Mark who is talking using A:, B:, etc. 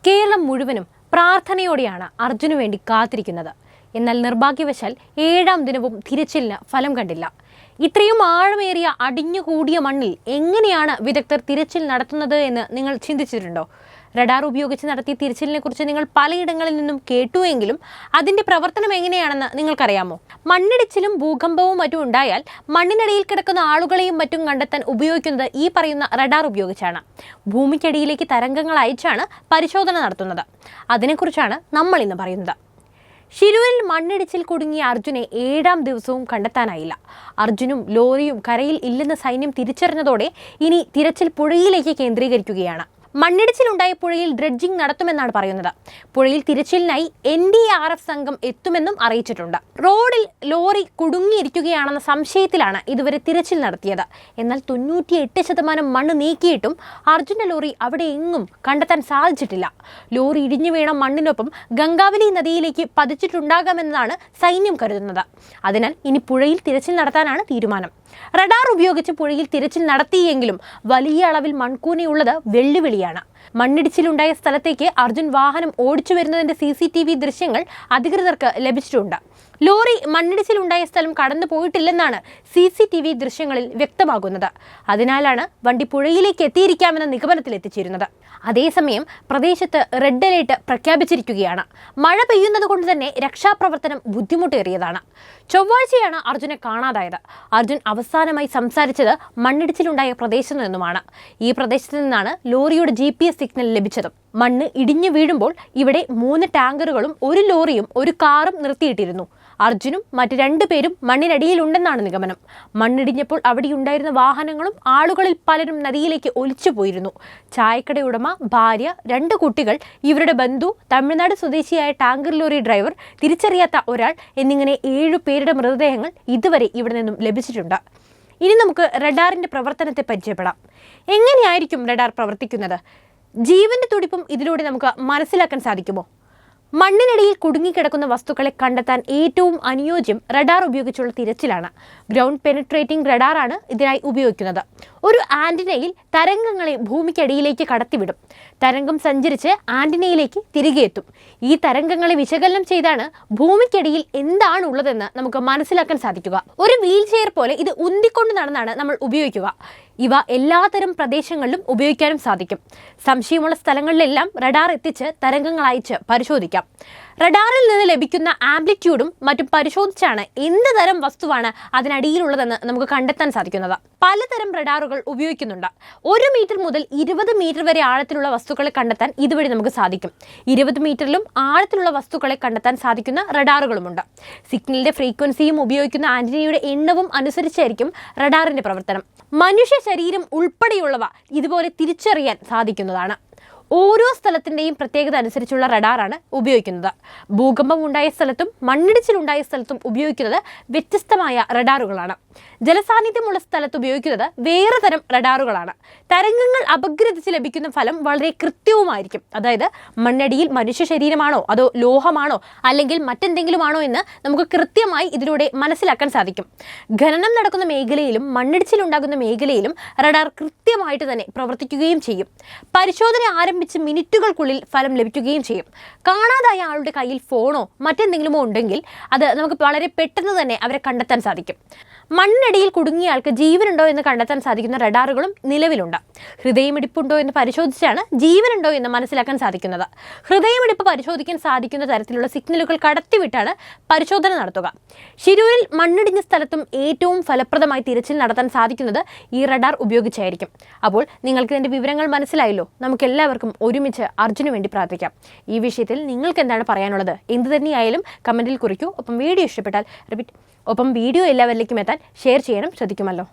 A: കേരളം മുഴുവനും പ്രാർത്ഥനയോടെയാണ് അർജുനു വേണ്ടി കാത്തിരിക്കുന്നത്. എന്നാൽ നിർഭാഗ്യവശാൽ 7ാം ദിനവും തിരച്ചിലിന് ഫലം കണ്ടില്ല. ഇത്രയും ആഴമേറിയ അടിഞ്ഞുകൂടിയ മണ്ണിൽ എങ്ങനെയാണ് വിദഗ്ധർ തിരച്ചിൽ നടത്തുന്നത് എന്ന് നിങ്ങൾ ചിന്തിച്ചിട്ടുണ്ടോ? റഡാർ ഉപയോഗിച്ച് നടത്തിയ തിരച്ചിലിനെ കുറിച്ച് നിങ്ങൾ പലയിടങ്ങളിൽ നിന്നും കേട്ടുവെങ്കിലും അതിന്റെ പ്രവർത്തനം എങ്ങനെയാണെന്ന് നിങ്ങൾക്കറിയാമോ? മണ്ണിടിച്ചിലും ഭൂകമ്പവും മറ്റും ഉണ്ടായാൽ മണ്ണിനടിയിൽ കിടക്കുന്ന ആളുകളെയും മറ്റും കണ്ടെത്താൻ ഉപയോഗിക്കുന്നത് ഈ പറയുന്ന റഡാർ ഉപയോഗിച്ചാണ്. ഭൂമിക്കടിയിലേക്ക് തരംഗങ്ങൾ അയച്ചാണ് പരിശോധന നടത്തുന്നത്. അതിനെക്കുറിച്ചാണ് നമ്മൾ ഇന്ന് പറയുന്നത്. ഷിരൂരിൽ മണ്ണിടിച്ചിൽ കുടുങ്ങിയ അർജുനെ 7ാം ദിവസവും കണ്ടെത്താനായില്ല. അർജുനും ലോറിയും കരയിൽ ഇല്ലെന്ന് സൈന്യം തിരിച്ചറിഞ്ഞതോടെ ഇനി തിരച്ചിൽ പുഴയിലേക്ക് കേന്ദ്രീകരിക്കുകയാണ്. മണ്ണിടിച്ചിലുണ്ടായ പുഴയിൽ ഡ്രെഡ്ജിംഗ് നടത്തുമെന്നാണ് പറയുന്നത്. പുഴയിൽ തിരച്ചിലിനായി NDRF സംഘം എത്തുമെന്നും അറിയിച്ചിട്ടുണ്ട്. റോഡിൽ ലോറി കുടുങ്ങിയിരിക്കുകയാണെന്ന സംശയത്തിലാണ് ഇതുവരെ തിരച്ചിൽ നടത്തിയത്. എന്നാൽ 98% മണ്ണ് നീക്കിയിട്ടും അർജുന്റെ ലോറി അവിടെ എങ്ങും കണ്ടെത്താൻ സാധിച്ചിട്ടില്ല. ലോറി ഇടിഞ്ഞു വീണ മണ്ണിനൊപ്പം ഗംഗാവലി നദിയിലേക്ക് പതിച്ചിട്ടുണ്ടാകാമെന്നാണ് സൈന്യം കരുതുന്നത്. അതിനാൽ ഇനി പുഴയിൽ തിരച്ചിൽ നടത്താനാണ് തീരുമാനം. റഡാർ ഉപയോഗിച്ച് പുഴയിൽ തിരച്ചിൽ നടത്തിയെങ്കിലും വലിയ അളവിൽ മൺകൂനയുള്ളത് വെല്ലുവിളിയാണ്. മണ്ണിടിച്ചിലുണ്ടായ സ്ഥലത്തേക്ക് അർജുൻ വാഹനം ഓടിച്ചു വരുന്നതിന്റെ CCTV ദൃശ്യങ്ങൾ അധികൃതർക്ക് ലഭിച്ചിട്ടുണ്ട്. ലോറി മണ്ണിടിച്ചിലുണ്ടായ സ്ഥലം കടന്നു പോയിട്ടില്ലെന്നാണ് CCTV ദൃശ്യങ്ങളിൽ വ്യക്തമാകുന്നത്. അതിനാലാണ് വണ്ടി പുഴയിലേക്ക് എത്തിയിരിക്കാമെന്ന നിഗമനത്തിൽ എത്തിച്ചേരുന്നത്. അതേസമയം പ്രദേശത്ത് റെഡ് അലേർട്ട് പ്രഖ്യാപിച്ചിരിക്കുകയാണ്. മഴ പെയ്യുന്നത് കൊണ്ട് തന്നെ രക്ഷാപ്രവർത്തനം ബുദ്ധിമുട്ടേറിയതാണ്. ചൊവ്വാഴ്ചയാണ് അർജുനെ കാണാതായത്. അർജുൻ അവസാനമായി സംസാരിച്ചത് മണ്ണിടിച്ചിലുണ്ടായ പ്രദേശത്തു നിന്നുമാണ്. ഈ പ്രദേശത്ത് നിന്നാണ് ലോറിയുടെ GPS സിഗ്നൽ ലഭിച്ചതും. മണ്ണ് ഇടിഞ്ഞു വീഴുമ്പോൾ ഇവിടെ 3 ടാങ്കറുകളും 1 ലോറിയും 1 കാറും നിർത്തിയിട്ടിരുന്നു. അർജുനും മറ്റ് 2 പേരും മണ്ണിനടിയിലുണ്ടെന്നാണ് നിഗമനം. മണ്ണിടിഞ്ഞപ്പോൾ അവിടെയുണ്ടായിരുന്ന വാഹനങ്ങളും ആളുകളിൽ പലരും നദിയിലേക്ക് ഒലിച്ചു പോയിരുന്നു. ചായക്കട ഉടമ, ഭാര്യ, 2 കുട്ടികൾ, ഇവരുടെ ബന്ധു, തമിഴ്നാട് സ്വദേശിയായ ടാങ്കർ ലോറി ഡ്രൈവർ, തിരിച്ചറിയാത്ത ഒരാൾ എന്നിങ്ങനെ 7 പേരുടെ മൃതദേഹങ്ങൾ ഇതുവരെ ഇവിടെ നിന്നും ലഭിച്ചിട്ടുണ്ട്. ഇനി നമുക്ക് റഡാറിന്റെ പ്രവർത്തനത്തെ പരിചയപ്പെടാം. എങ്ങനെയായിരിക്കും റഡാർ പ്രവർത്തിക്കുന്നത്? ജീവന്റെ തുടിപ്പും ഇതിലൂടെ നമുക്ക് മനസ്സിലാക്കാൻ സാധിക്കുമോ? മണ്ണിനടിയിൽ കുടുങ്ങിക്കിടക്കുന്ന വസ്തുക്കളെ കണ്ടെത്താൻ ഏറ്റവും അനുയോജ്യം റഡാർ ഉപയോഗിച്ചുള്ള തിരച്ചിലാണ്. ഗ്രൗണ്ട് പെനിട്രേറ്റിംഗ് റഡാറാണ് ഇതിനായി ഉപയോഗിക്കുന്നത്. ഒരു ആന്റിനയിൽ തരംഗങ്ങളെ ഭൂമിക്കടിയിലേക്ക് കടത്തിവിടും. തരംഗം സഞ്ചരിച്ച് ആന്റിനയിലേക്ക് തിരികെ എത്തും. ഈ തരംഗങ്ങളെ വിശകലനം ചെയ്താണ് ഭൂമിക്കടിയിൽ എന്താണ് ഉള്ളതെന്ന് നമുക്ക് മനസ്സിലാക്കാൻ സാധിക്കുക. ഒരു വീൽ ചെയർ പോലെ ഇത് ഉന്തിക്കൊണ്ട് നടന്നാണ് നമ്മൾ ഉപയോഗിക്കുക. ഇവ എല്ലാത്തരം പ്രദേശങ്ങളിലും ഉപയോഗിക്കാനും സാധിക്കും. സംശയമുള്ള സ്ഥലങ്ങളിലെല്ലാം റഡാർ എത്തിച്ച് തരംഗങ്ങൾ അയച്ച് പരിശോധിക്കാം. റഡാറിൽ നിന്ന് ലഭിക്കുന്ന ആംപ്ലിറ്റ്യൂഡും മറ്റും പരിശോധിച്ചാണ് എന്ത് തരം വസ്തുവാണ് അതിനടിയിലുള്ളതെന്ന് നമുക്ക് കണ്ടെത്താൻ സാധിക്കുന്നത്. പലതരം റഡാറുകൾ ഉപയോഗിക്കുന്നുണ്ട്. 1 മീറ്റർ മുതൽ 20 മീറ്റർ വരെ ആഴത്തിലുള്ള വസ്തുക്കളെ കണ്ടെത്താൻ ഇതുവഴി നമുക്ക് സാധിക്കും. 20 മീറ്ററിലും ആഴത്തിലുള്ള വസ്തുക്കളെ കണ്ടെത്താൻ സാധിക്കുന്ന റഡാറുകളുമുണ്ട്. സിഗ്നലിന്റെ ഫ്രീക്വൻസിയും ഉപയോഗിക്കുന്ന ആന്റിനയുടെ എണ്ണവും അനുസരിച്ചായിരിക്കും റഡാറിന്റെ പ്രവർത്തനം. മനുഷ്യ ശരീരം ഉൾപ്പെടെയുള്ളവ ഇതുപോലെ തിരിച്ചറിയാൻ സാധിക്കുന്നതാണ്. ഓരോ സ്ഥലത്തിൻ്റെയും പ്രത്യേകത അനുസരിച്ചുള്ള റഡാറാണ് ഉപയോഗിക്കുന്നത്. ഭൂകമ്പം ഉണ്ടായ സ്ഥലത്തും മണ്ണിടിച്ചിലുണ്ടായ സ്ഥലത്തും ഉപയോഗിക്കുന്നത് വ്യത്യസ്തമായ റഡാറുകളാണ്. ജലസാന്നിധ്യമുള്ള സ്ഥലത്ത് ഉപയോഗിക്കുന്നത് വേറെ തരം റഡാറുകളാണ്. തരംഗങ്ങൾ അപഗ്രഥിച്ച് ലഭിക്കുന്ന ഫലം വളരെ കൃത്യവുമായിരിക്കും. അതായത് മണ്ണടിയിൽ മനുഷ്യ ശരീരമാണോ അതോ ലോഹമാണോ അല്ലെങ്കിൽ മറ്റെന്തെങ്കിലുമാണോ എന്ന് നമുക്ക് കൃത്യമായി ഇതിലൂടെ മനസ്സിലാക്കാൻ സാധിക്കും. ഖനനം നടക്കുന്ന മേഖലയിലും മണ്ണിടിച്ചിലുണ്ടാകുന്ന മേഖലയിലും റഡാർ കൃത്യമായിട്ട് തന്നെ പ്രവർത്തിക്കുകയും ചെയ്യും. പരിശോധന ആരംഭിച്ച് മിനിറ്റുകൾക്കുള്ളിൽ ഫലം ലഭിക്കുകയും ചെയ്യും. കാണാതായ ആളുടെ കയ്യിൽ ഫോണോ മറ്റെന്തെങ്കിലുമോ ഉണ്ടെങ്കിൽ അത് നമുക്ക് വളരെ പെട്ടെന്ന് തന്നെ അവരെ കണ്ടെത്താൻ സാധിക്കും. മണ്ണിനടിയിൽ കുടുങ്ങിയ ആൾക്ക് ജീവനുണ്ടോ എന്ന് കണ്ടെത്താൻ സാധിക്കുന്ന റഡാറുകളും നിലവിലുണ്ട്. ഹൃദയമിടിപ്പുണ്ടോ എന്ന് പരിശോധിച്ചാണ് ജീവനുണ്ടോ എന്ന് മനസ്സിലാക്കാൻ സാധിക്കുന്നത്. ഹൃദയമിടിപ്പ് പരിശോധിക്കാൻ സാധിക്കുന്ന തരത്തിലുള്ള സിഗ്നലുകൾ കടത്തിവിട്ടാണ് പരിശോധന നടത്തുക. ഷിരൂരിൽ മണ്ണിടിഞ്ഞ സ്ഥലത്തും ഏറ്റവും ഫലപ്രദമായി തിരച്ചിൽ നടത്താൻ സാധിക്കുന്നത് ഈ റഡാർ ഉപയോഗിച്ചായിരിക്കും. അപ്പോൾ നിങ്ങൾക്ക് ഇതിന്റെ വിവരങ്ങൾ മനസ്സിലായല്ലോ. നമുക്ക് എല്ലാവർക്കും ഒരുമിച്ച് അർജുന് വേണ്ടി പ്രാർത്ഥിക്കാം. ഈ വിഷയത്തിൽ നിങ്ങൾക്ക് എന്താണ് പറയാനുള്ളത്? എന്ത് തന്നെയായാലും കമന്റിൽ കുറിക്കൂ. ഒപ്പം വീഡിയോ ഇഷ്ടപ്പെട്ടാൽ വീഡിയോ എല്ലാവരിലേക്കും എത്താൻ ഷെയർ ചെയ്യാനും ശ്രദ്ധിക്കുമല്ലോ.